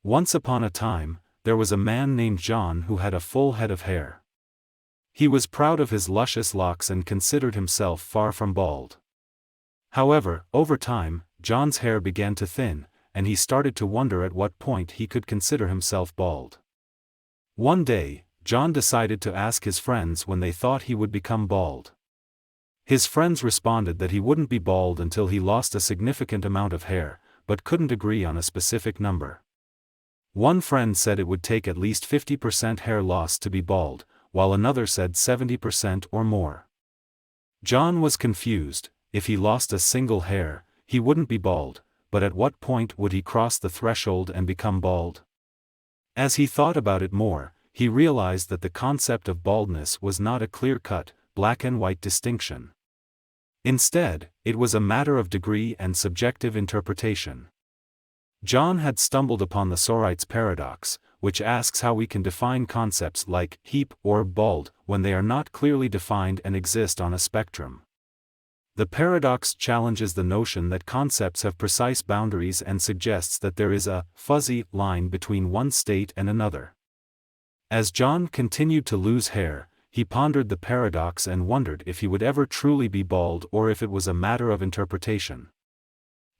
Once upon a time, there was a man named John who had a full head of hair. He was proud of his luscious locks and considered himself far from bald. However, over time, John's hair began to thin, and he started to wonder at what point he could consider himself bald. One day, John decided to ask his friends when they thought he would become bald. His friends responded that he wouldn't be bald until he lost a significant amount of hair, but couldn't agree on a specific number. One friend said it would take at least 50% hair loss to be bald, while another said 70% or more. John was confused. If he lost a single hair, he wouldn't be bald, but at what point would he cross the threshold and become bald? As he thought about it more, he realized that the concept of baldness was not a clear-cut, black and white distinction. Instead, it was a matter of degree and subjective interpretation. John had stumbled upon the Sorites Paradox, which asks how we can define concepts like heap or bald when they are not clearly defined and exist on a spectrum. The paradox challenges the notion that concepts have precise boundaries and suggests that there is a fuzzy line between one state and another. As John continued to lose hair, he pondered the paradox and wondered if he would ever truly be bald or if it was a matter of interpretation.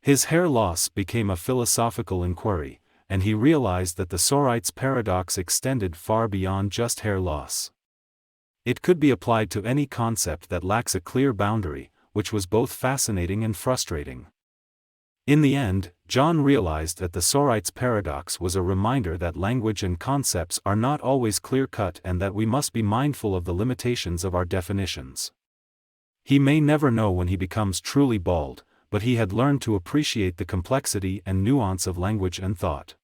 His hair loss became a philosophical inquiry, and he realized that the Sorites Paradox extended far beyond just hair loss. It could be applied to any concept that lacks a clear boundary, which was both fascinating and frustrating. In the end, John realized that the Sorites Paradox was a reminder that language and concepts are not always clear-cut and that we must be mindful of the limitations of our definitions. He may never know when he becomes truly bald, but he had learned to appreciate the complexity and nuance of language and thought.